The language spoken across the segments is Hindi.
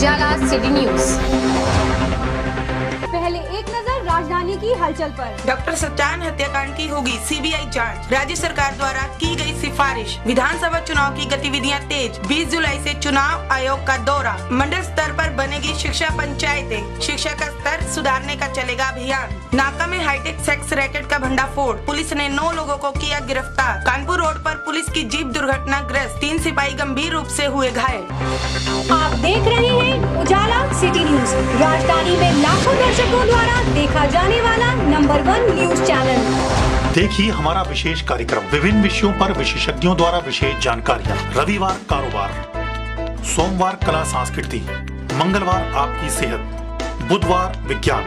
उजाला सिटी न्यूज। पहले एक नजर राजधानी की हलचल पर। डॉक्टर सत्यान हत्याकांड की होगी सीबीआई जांच। राज्य सरकार द्वारा की गई सिफारिश। विधानसभा चुनाव की गतिविधियां तेज। 20 जुलाई से चुनाव आयोग का दौरा। मंडल स्तर पर बनेगी शिक्षा पंचायतें। शिक्षा का स्तर सुधारने का चलेगा अभियान। नाका में हाईटेक सेक्स रैकेट का भंडाफोड़। पुलिस ने 9 लोगों को किया गिरफ्तार। कानपुर रोड पर पुलिस की जीप दुर्घटनाग्रस्त। 3 सिपाही गंभीर रूप से हुए घायल। आप देख रहे हैं उजाला सिटी न्यूज, राजधानी में लाखों दर्शकों द्वारा देखा जाने वाला नंबर 1 न्यूज चैनल। देखिए हमारा विशेष कार्यक्रम। विभिन्न विषयों पर विशेषज्ञों द्वारा विशेष जानकारियाँ। रविवार कारोबार, सोमवार कला संस्कृति, मंगलवार आपकी सेहत, बुधवार विज्ञान,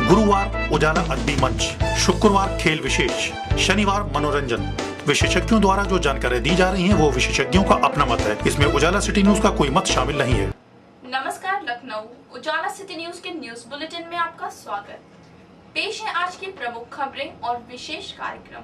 गुरुवार उजाला अदबी मंच, शुक्रवार खेल विशेष, शनिवार मनोरंजन। विशेषज्ञों द्वारा जो जानकारी दी जा रही है वो विशेषज्ञों का अपना मत है। इसमें उजाला सिटी न्यूज का कोई मत शामिल नहीं है। नमस्कार, लखनऊ उजाला सिटी न्यूज के न्यूज बुलेटिन में आपका स्वागत। पेश है आज की प्रमुख खबरें और विशेष कार्यक्रम।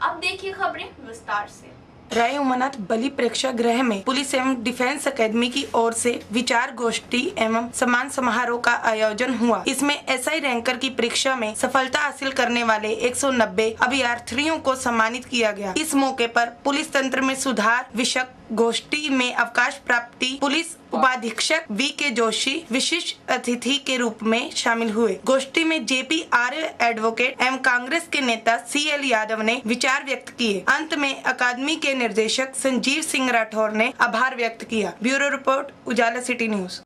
अब देखिए खबरें विस्तार से। राय उमानाथ बलि प्रेक्षागृह में पुलिस एवं डिफेंस अकेडमी की ओर से विचार गोष्ठी एवं सम्मान समारोह का आयोजन हुआ। इसमें एसआई रैंकर की परीक्षा में सफलता हासिल करने वाले 190 अभ्यर्थियों को सम्मानित किया गया। इस मौके पर पुलिस तंत्र में सुधार विषयक गोष्ठी में अवकाश प्राप्ति पुलिस उपाधीक्षक वी.के. जोशी विशिष्ट अतिथि के रूप में शामिल हुए। गोष्ठी में जेपी आर्य एडवोकेट एवं कांग्रेस के नेता सीएल यादव ने विचार व्यक्त किए। अंत में अकादमी के निर्देशक संजीव सिंह राठौर ने आभार व्यक्त किया। ब्यूरो रिपोर्ट उजाला सिटी न्यूज।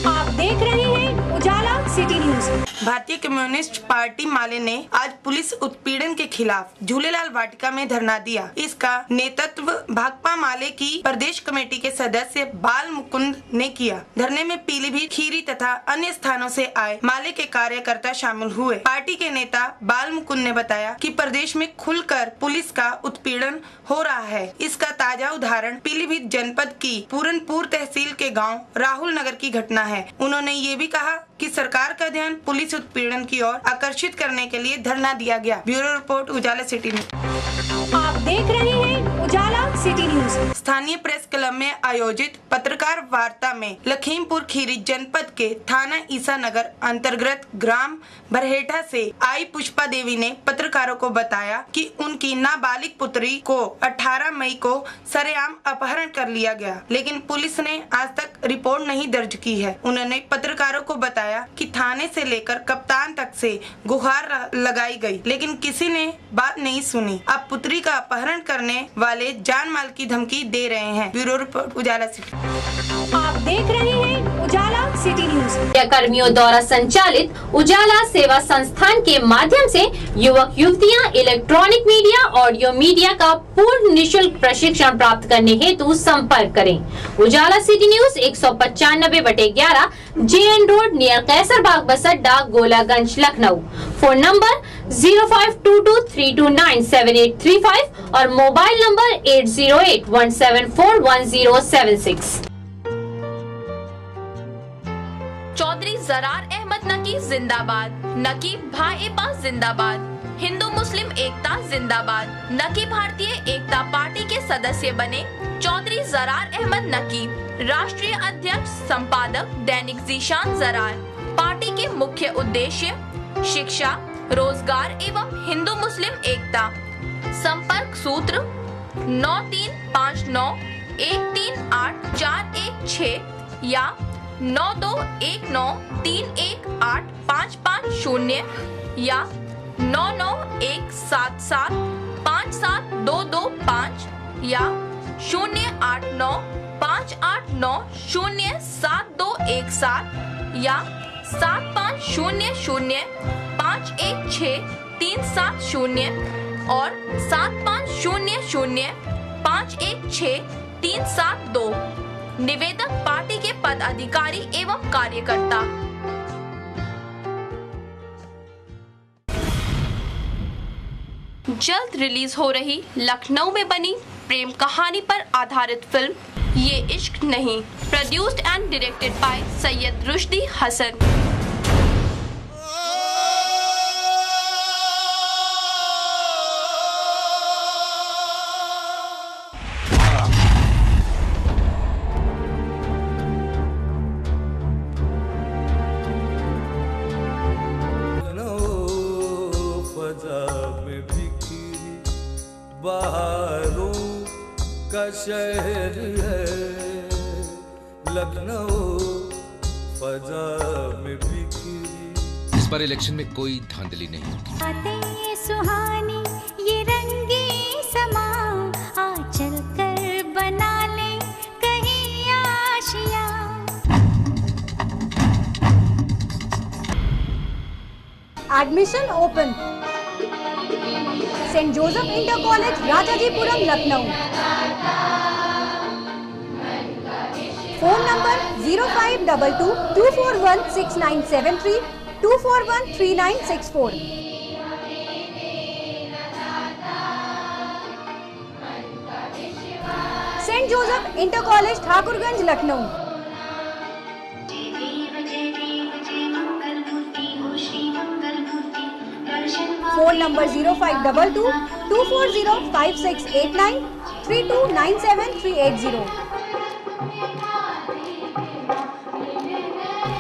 आप देख रहे हैं उजाला सिटी न्यूज। भारतीय कम्युनिस्ट पार्टी माले ने आज पुलिस उत्पीड़न के खिलाफ झूलेलाल वाटिका में धरना दिया। इसका नेतृत्व भाकपा माले की प्रदेश कमेटी के सदस्य बाल मुकुंद ने किया। धरने में पीलीभीत, खीरी तथा अन्य स्थानों से आए माले के कार्यकर्ता शामिल हुए। पार्टी के नेता बाल मुकुंद ने बताया कि प्रदेश में खुलकर पुलिस का उत्पीड़न हो रहा है। इसका ताजा उदाहरण पीलीभीत जनपद की पूरनपुर तहसील के गांव राहुल नगर की घटना है। उन्होंने ये भी कहा कि सरकार का ध्यान पुलिस उत्पीड़न की ओर आकर्षित करने के लिए धरना दिया गया। ब्यूरो रिपोर्ट उजाला सिटी न्यूज। आप देख रहे हैं उजाला सिटी न्यूज। स्थानीय प्रेस क्लब में आयोजित पत्रकार वार्ता में लखीमपुर खीरी जनपद के थाना ईसा नगर अंतर्गत ग्राम बरहेठा से आई पुष्पा देवी ने पत्रकारों को बताया कि उनकी नाबालिग पुत्री को 18 मई को सरेआम अपहरण कर लिया गया, लेकिन पुलिस ने आज तक रिपोर्ट नहीं दर्ज की है। उन्होंने पत्रकारों को बताया कि थाने से लेकर कप्तान तक से गुहार लगाई गई, लेकिन किसी ने बात नहीं सुनी। अब पुत्री का अपहरण करने वाले जान माल की धमकी दे रहे हैं। ब्यूरो रिपोर्ट उजाला सिटी। आप देख रहे हैं उजाला सिटी न्यूज। कर्मियों द्वारा संचालित उजाला सेवा संस्थान के माध्यम से युवक युवतियां इलेक्ट्रॉनिक मीडिया, ऑडियो मीडिया का पूर्ण निःशुल्क प्रशिक्षण प्राप्त करने हेतु संपर्क करें। Ujala city news 195/11 JN road near Kaiserbagh bus अड्डा, गोलागंज, लखनऊ। फोन नंबर 0522329785 और मोबाइल नंबर 8081741076। चौधरी जरार अहमद नकी जिंदाबाद। नकीब भाईपा जिंदाबाद। हिंदू मुस्लिम एकता जिंदाबाद। नकी भारतीय एकता पार्टी के सदस्य बने चौधरी जरार अहमद नकीब, राष्ट्रीय अध्यक्ष संपादक दैनिक जीशान जरार। पार्टी के मुख्य उद्देश्य शिक्षा, रोजगार एवं हिंदू मुस्लिम एकता। संपर्क सूत्र 9359138416 या 9219318550 या 9917757225 या 0895890717 या 7500516370 और 7500516372। निवेदक पार्टी के पदाधिकारी एवं कार्यकर्ता। जल्द रिलीज हो रही लखनऊ में बनी प्रेम कहानी पर आधारित film Ye Ishq Nahin, produced and directed by Syed Rushdi Hasan. का शहर है लखनऊ, फजा में बिखरी। इस बार इलेक्शन में कोई धांधली नहीं होगी। बातें सुहानी ये रंगी समा, आ चल कर बना ले कहीं आशियां। Admission open. Saint Joseph inter college Rajajipuram Lucknow. Phone number 0522-241-6973, 241-3964। Saint Joseph inter college Thakurganj Lucknow. Phone number 0522-240-5689, 3297-380।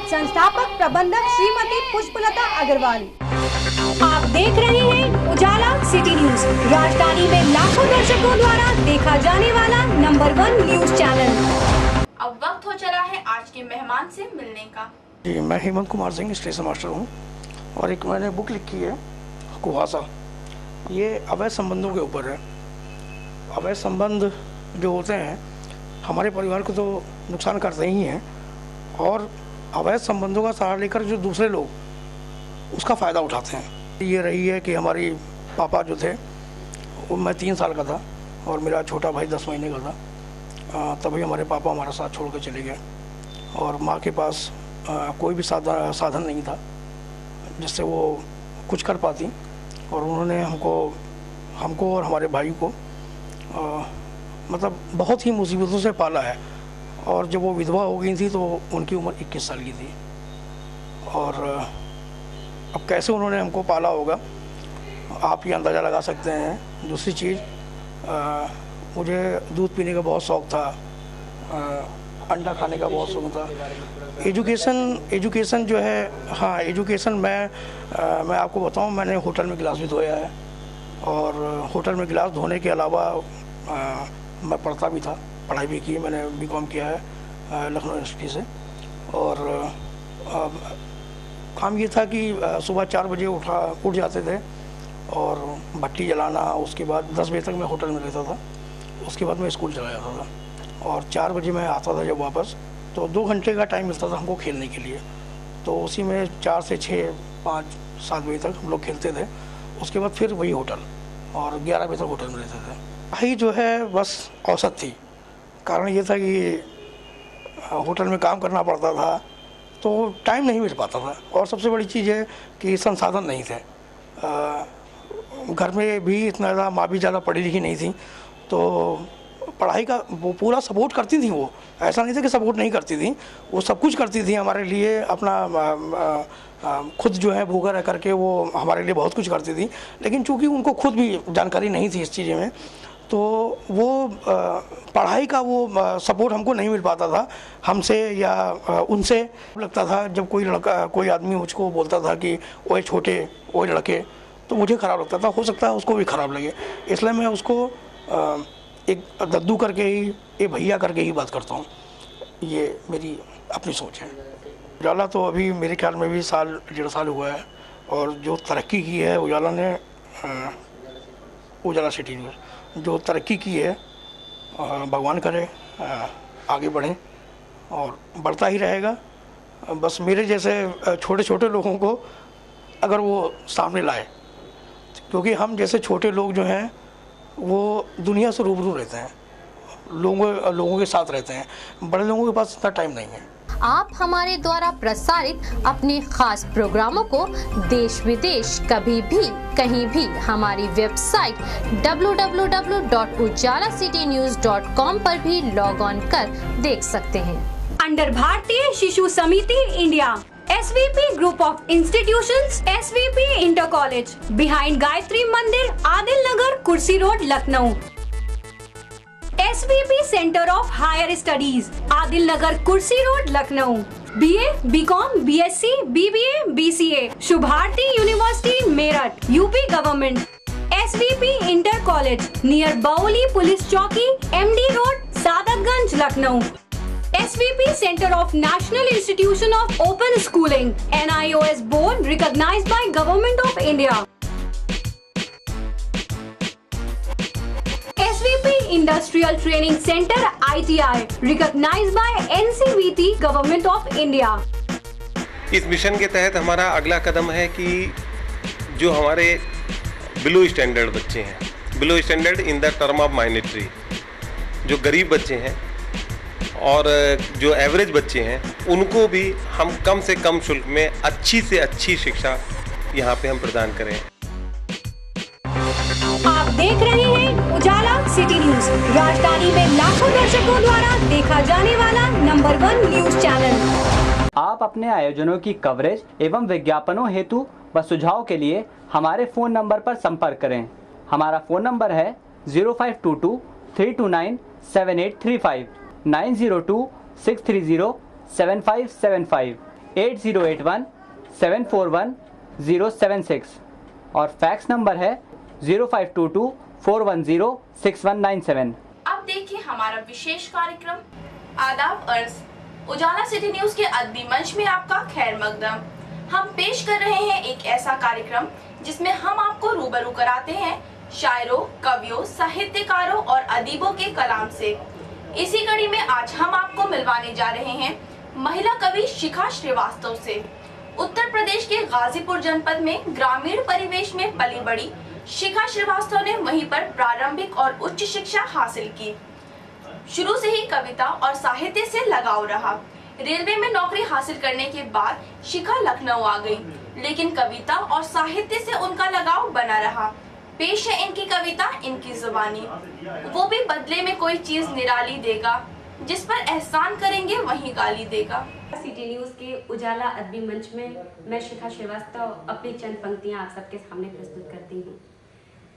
संस्थापक प्रबंधक श्रीमती पुष्पलता अग्रवाल। आप देख रहे हैं उजाला सिटी न्यूज, राजधानी में लाखों दर्शकों द्वारा देखा जाने वाला नंबर 1 न्यूज चैनल। अब वक्त हो चला है आज के मेहमान से मिलने का। जी, मैं हेमंत कुमार सिंह स्टेशन मास्टर हूँ और एक मैंने बुक लिखी है कुहासा। ये अवैध संबंधों के ऊपर है। अवैध संबंध जो होते हैं हमारे परिवार को तो नुकसान करते ही हैं, और अवैध संबंधों का सहारा लेकर जो दूसरे लोग उसका फ़ायदा उठाते हैं। ये रही है कि हमारी पापा जो थे वो, मैं 3 साल का था और मेरा छोटा भाई 10 महीने का था, तभी हमारे पापा हमारा साथ छोड़ कर चले गए। और माँ के पास कोई भी साधन नहीं था जिससे वो कुछ कर पाती, और उन्होंने हमको और हमारे भाई को मतलब बहुत ही मुसीबतों से पाला है। और जब वो विधवा हो गई थी तो उनकी उम्र 21 साल की थी। और अब कैसे उन्होंने हमको पाला होगा आप ये अंदाज़ा लगा सकते हैं। दूसरी चीज़, मुझे दूध पीने का बहुत शौक़ था, अंडा खाने का बहुत शौक़ था। एजुकेशन जो है, हाँ एजुकेशन मैं आपको बताऊं, मैंने होटल में गिलास भी धोया है, और होटल में गिलास धोने के अलावा मैं पढ़ता भी था, पढ़ाई भी की। मैंने बीकॉम किया है लखनऊ यूनिवर्सिटी से। और काम ये था कि सुबह 4 बजे उठ जाते थे और भट्टी जलाना, उसके बाद 10 बजे तक मैं होटल में रहता था, उसके बाद मैं स्कूल चला जाता था, और 4 बजे मैं आता था जब वापस, तो 2 घंटे का टाइम मिलता था हमको खेलने के लिए। तो उसी में 4 से 6, 5, 7 बजे तक हम लोग खेलते थे। उसके बाद फिर वही होटल, और 11 बजे तक होटल में रहते थे। पढ़ाई जो है बस औसत थी। कारण ये था कि होटल में काम करना पड़ता था तो टाइम नहीं मिल पाता था, और सबसे बड़ी चीज़ है कि संसाधन नहीं थे। घर में भी इतना ज़्यादा, माँ भी ज़्यादा पढ़ी लिखी नहीं थी, तो पढ़ाई का वो पूरा सपोर्ट करती थी। वो ऐसा नहीं था कि सपोर्ट नहीं करती थी, वो सब कुछ करती थी हमारे लिए। अपना खुद जो है भूखा रह करके वो हमारे लिए बहुत कुछ करती थी। लेकिन चूँकि उनको खुद भी जानकारी नहीं थी इस चीज़ में, तो वो पढ़ाई का वो सपोर्ट हमको नहीं मिल पाता था हमसे या उनसे। लगता था जब कोई आदमी मुझको बोलता था कि ओए छोटे, ओए लड़के, तो मुझे ख़राब लगता था। हो सकता है उसको भी ख़राब लगे, इसलिए मैं उसको एक दद्दू करके ही, एक भैया करके ही बात करता हूँ। ये मेरी अपनी सोच है। उजाला तो अभी मेरे ख्याल में भी 1.5 साल हुआ है, और जो तरक्की की है उजाला ने, उजाला सिटी न्यूज़ जो तरक्की की है, भगवान करे आगे बढ़े और बढ़ता ही रहेगा। बस मेरे जैसे छोटे छोटे लोगों को अगर वो सामने लाए, क्योंकि हम जैसे छोटे लोग जो हैं वो दुनिया से रूबरू रहते हैं, लोगों के साथ रहते हैं। बड़े लोगों के पास इतना टाइम नहीं है। आप हमारे द्वारा प्रसारित अपने खास प्रोग्रामों को देश विदेश कभी भी कहीं भी हमारी वेबसाइट www.ujalacitynews.com पर भी लॉग ऑन कर देख सकते हैं। Under Bharatiya Shishu Samiti India, SVP group of institutions, SVP inter college, behind Gayatri Mandir, Adil Nagar, Kursi road, Lucknow. SVP centre of higher studies, Adil Nagar, Kursi road, Lucknow. BA, BCom, BSc, BBA, BCA, Shubharti university, Meerut, UP government. SVP Inter College near Baoli Police Chowki, MD Road, Sadatganj, Lucknow. SVP Center of National Institution of Open Schooling, NIOS board recognized by Government of India. SVP Industrial Training Center ITI recognized by NCVT Government of India. इस मिशन के तहत हमारा अगला कदम है कि जो हमारे बिलो स्टैंडर्ड बच्चे हैं, below standard in the term of minority, जो गरीब बच्चे हैं और जो एवरेज बच्चे हैं, उनको भी हम कम से कम शुल्क में अच्छी से अच्छी शिक्षा यहाँ पे हम प्रदान करें। आप देख रहे हैं उजाला सिटी न्यूज, राजधानी में लाखों दर्शकों द्वारा देखा जाने वाला नंबर 1 न्यूज चैनल। आप अपने आयोजनों की कवरेज एवं विज्ञापनों हेतु व सुझाव के लिए हमारे फ़ोन नंबर पर संपर्क करें। हमारा फ़ोन नंबर है 0522 329 7835, 902 630 7575, 8081 741 076 और फैक्स नंबर है 0522 410 6197। अब देखिए हमारा विशेष कार्यक्रम आदाब अर्ज। उजाला सिटी न्यूज के अदबी मंच में आपका खैर मकदम। हम पेश कर रहे हैं एक ऐसा कार्यक्रम जिसमें हम आपको रूबरू कराते हैं शायरों, कवियों, साहित्यकारों और अदीबों के कलाम से। इसी कड़ी में आज हम आपको मिलवाने जा रहे हैं महिला कवि शिखा श्रीवास्तव से। उत्तर प्रदेश के गाजीपुर जनपद में ग्रामीण परिवेश में पली बड़ी शिखा श्रीवास्तव ने वहीं पर प्रारंभिक और उच्च शिक्षा हासिल की। शुरू से ही कविता और साहित्य से लगाव रहा। रेलवे में नौकरी हासिल करने के बाद शिखा लखनऊ आ गई, लेकिन कविता और साहित्य से उनका लगाव बना रहा। पेश है इनकी कविता इनकी जुबानी। वो भी बदले में कोई चीज निराली देगा, जिस पर एहसान करेंगे वही गाली देगा। सिटी न्यूज के उजाला अदबी मंच में मैं शिखा श्रीवास्तव अपनी चंद पंक्तियां आप सबके सामने प्रस्तुत करती हूँ।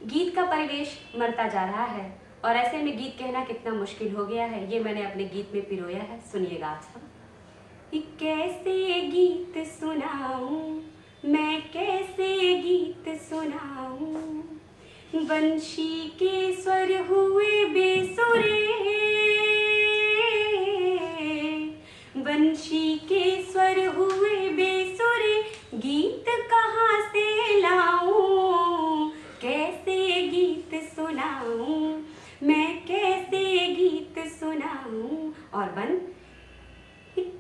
गीत का परिवेश मरता जा रहा है और ऐसे में गीत कहना कितना मुश्किल हो गया है, ये मैंने अपने गीत में पिरोया है। सुनिएगा आप सब। कैसे गीत सुनाऊं मैं, कैसे गीत सुनाऊं, बंशी के स्वर हुए बेसुरे, बंशी के स्वर हुए बेसुरे, गीत कहाँ से लाऊं, कैसे गीत सुनाऊं मैं, कैसे गीत सुनाऊं। और बन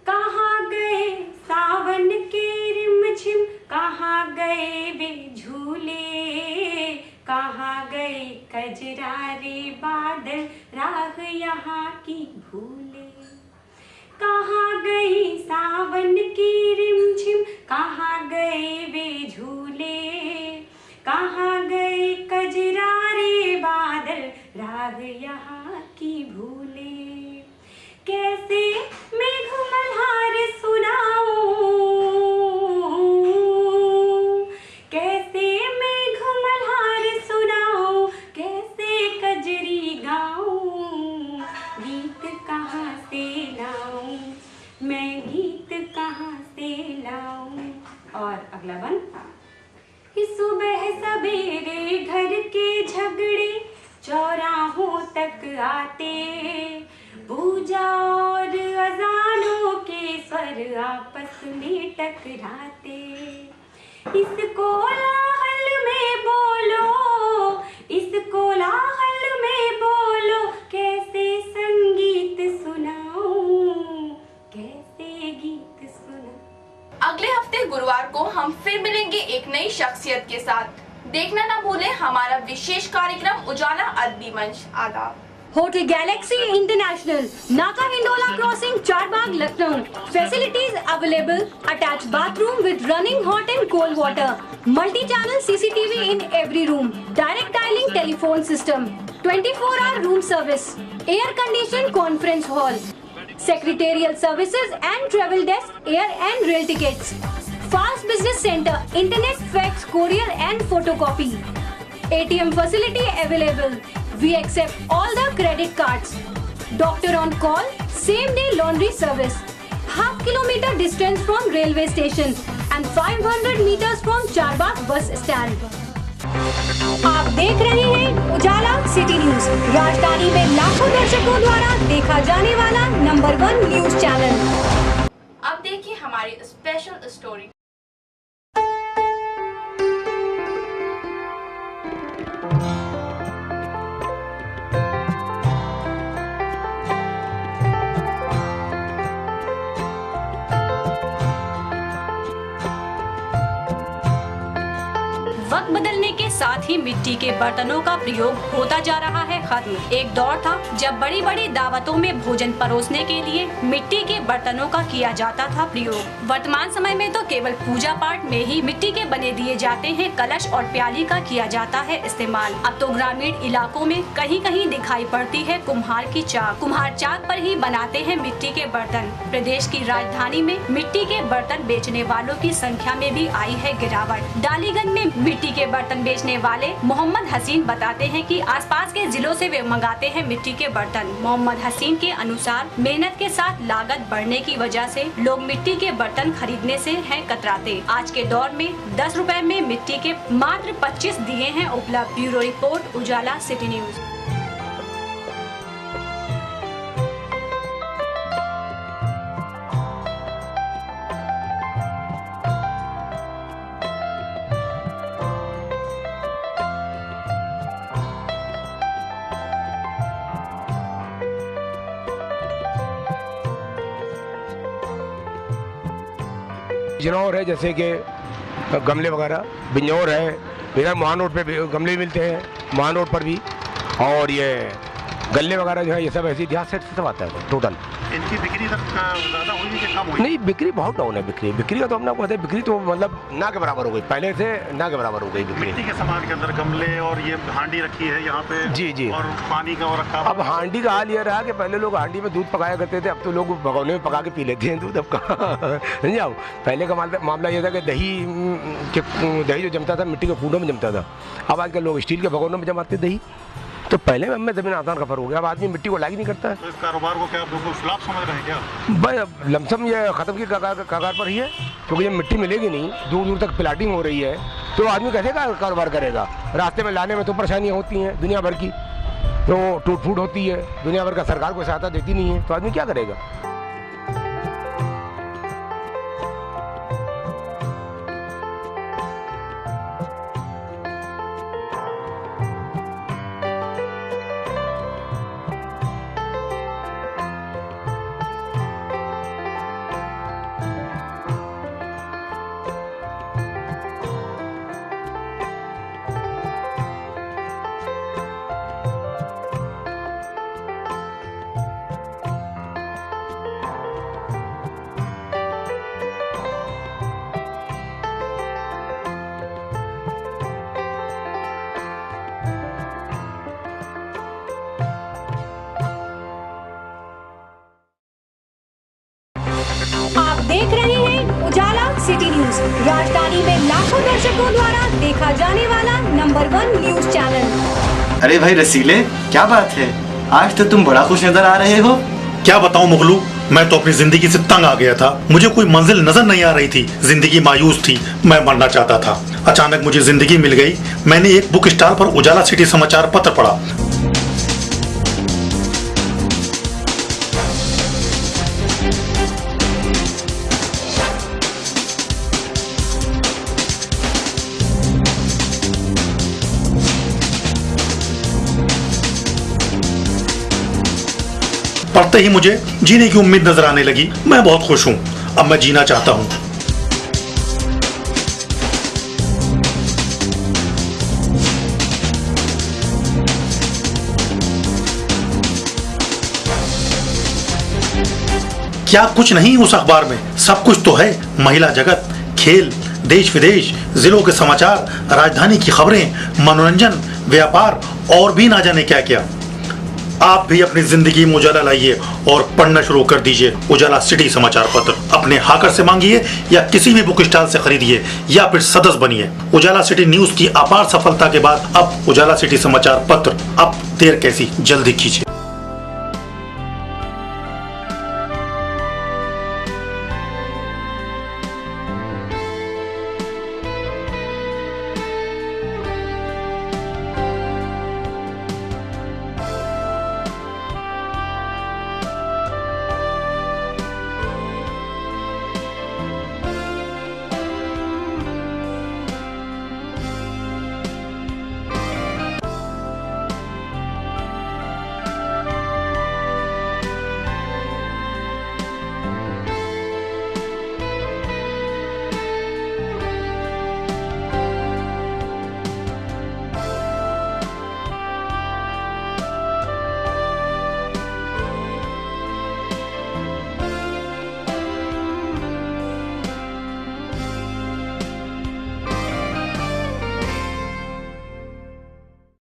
कहाँ गए सावन के रिमझिम, कहाँ गए वे झूले, कहाँ गए कजरारे बादल, राह यहाँ की भूले। कहाँ गई सावन की रिमझिम, कहाँ गए वे झूले, कहाँ गए कजरारे बादल, राह यहाँ की भूले। कैसे मेघ मल्हार सुनाऊं, कैसे मेघ मल्हार सुनाऊं, कैसे कजरी गाऊं, गीत कहाँ से लाऊं मैं, गीत कहाँ से लाऊं। और अगला वन। सुबह सवेरे घर के झगड़े चौराहों तक आते, पूजा और अजानों के स्वर आपस में टकराते। इस कोलाहल में बोलो, इस कोलाहल में बोलो, कैसे संगीत सुनाऊं, कैसे गीत सुनाऊं। अगले हफ्ते गुरुवार को हम फिर मिलेंगे एक नई शख्सियत के साथ। देखना ना भूलें हमारा विशेष कार्यक्रम उजाला अदबी मंच। आदाब। होटल गैलेक्सी इंटरनेशनल, नाका Hindola crossing, Charbagh, Lucknow. Facilities available: attached bathroom with running hot and cold water, multi-channel CCTV in every room, direct dialing telephone system, 24-hour room service, air-conditioned conference hall, secretarial services and travel desk, air and rail tickets, fast business center, internet, fax, courier and photocopy. ATM facility available. We accept all the credit cards. Doctor on call, same day laundry service. Half kilometer distance from railway station and 500 meters from Charbagh bus stand. आप देख रहे हैं उजाला सिटी न्यूज, राजधानी में लाखों दर्शकों द्वारा देखा जाने वाला नंबर 1 न्यूज चैनल। अब देखिए हमारी स्पेशल स्टोरी। वक्त बदलने के साथ ही मिट्टी के बर्तनों का प्रयोग होता जा रहा है खत्म। एक दौर था जब बड़ी बड़ी दावतों में भोजन परोसने के लिए मिट्टी के बर्तनों का किया जाता था प्रयोग। वर्तमान समय में तो केवल पूजा पाठ में ही मिट्टी के बने दिए जाते हैं कलश और प्याली का किया जाता है इस्तेमाल। अब तो ग्रामीण इलाकों में कहीं कहीं दिखाई पड़ती है कुम्हार की चाक। कुम्हार चाक पर ही बनाते हैं मिट्टी के बर्तन। प्रदेश की राजधानी में मिट्टी के बर्तन बेचने वालों की संख्या में भी आई है गिरावट। डालीगंज में मिट्टी के बर्तन बेचने वाले मोहम्मद हसीन बताते हैं कि आसपास के जिलों से वे मंगाते हैं मिट्टी के बर्तन। मोहम्मद हसीन के अनुसार मेहनत के साथ लागत बढ़ने की वजह से लोग मिट्टी के बर्तन खरीदने से हैं कतराते। आज के दौर में 10 रुपए में मिट्टी के मात्र 25 दिए हैं उपलब्ध। ब्यूरो रिपोर्ट, उजाला सिटी न्यूज। जिनौर है, जैसे कि गमले वगैरह, बिजनौर है, इधर महान रोड पे भी गमले मिलते हैं, महान रोड पर भी। और ये गल्ले वगैरह जो है ये सब ऐसे इतिहास से सब आता है टोटल। इनकी बिक्री ज़्यादा हुई है कि कम हुई? नहीं, बिक्री बहुत डाउन है। बिक्री का तो अपना कहते हैं, बिक्री तो मतलब ना के बराबर हो गई, पहले से ना के बराबर हो गई बिक्री। मिट्टी के सामान के अंदर गमले और ये हांडी रखी है यहाँ पे। जी जी। और पानी का और रखा। अब हांडी का हाल ये रहा कि पहले लोग हांडी में दूध पकाया करते थे, अब तो लोग भगोने में पका के पी लेते हैं दूध। अब कहाँ नहीं आओ, पहले का मामला ये था कि दही जो जमता था मिट्टी के कूड़ों में जमता था। अब आजकल लोग स्टील के भगोनों में जमाते दही। तो पहले में ज़मीन आसान का फर्क हो गया। अब आदमी मिट्टी को लाइक नहीं करता है। तो इस कारोबार को क्या आप बिल्कुल फ्लॉप समझ रहे हैं क्या? भाई लमसम ये ख़त्म की कगार पर ही है, क्योंकि जब मिट्टी मिलेगी नहीं, दूर दूर तक प्लाटिंग हो रही है, तो आदमी कैसे कारोबार करेगा? रास्ते में लाने में तो परेशानियाँ होती हैं दुनिया भर की, तो टूट फूट होती है, दुनिया भर का सरकार को सहायता देती नहीं है, तो आदमी क्या करेगा? आप देख रहे हैं उजाला सिटी न्यूज, राजधानी में लाखों दर्शकों द्वारा देखा जाने वाला नंबर 1 न्यूज चैनल। अरे भाई रसीले, क्या बात है, आज तो तुम बड़ा खुश नजर आ रहे हो। क्या बताऊं मुगलू, मैं तो अपनी जिंदगी से तंग आ गया था। मुझे कोई मंजिल नजर नहीं आ रही थी, जिंदगी मायूस थी, मैं मरना चाहता था। अचानक मुझे जिंदगी मिल गई। मैंने एक बुक स्टॉल पर उजाला सिटी समाचार पत्र पढ़ा। पढ़ते ही मुझे जीने की उम्मीद नजर आने लगी। मैं बहुत खुश हूं, अब मैं जीना चाहता हूं। क्या कुछ नहीं उस अखबार में? सब कुछ तो है। महिला जगत, खेल, देश विदेश, जिलों के समाचार, राजधानी की खबरें, मनोरंजन, व्यापार और भी ना जाने क्या क्या। आप भी अपनी जिंदगी में उजाला लाइए और पढ़ना शुरू कर दीजिए उजाला सिटी समाचार पत्र। अपने हाकर से मांगिए या किसी भी बुक स्टॉल से खरीदिए या फिर सदस्य बनिए। उजाला सिटी न्यूज की अपार सफलता के बाद अब उजाला सिटी समाचार पत्र, अब देर कैसी, जल्दी कीजिए।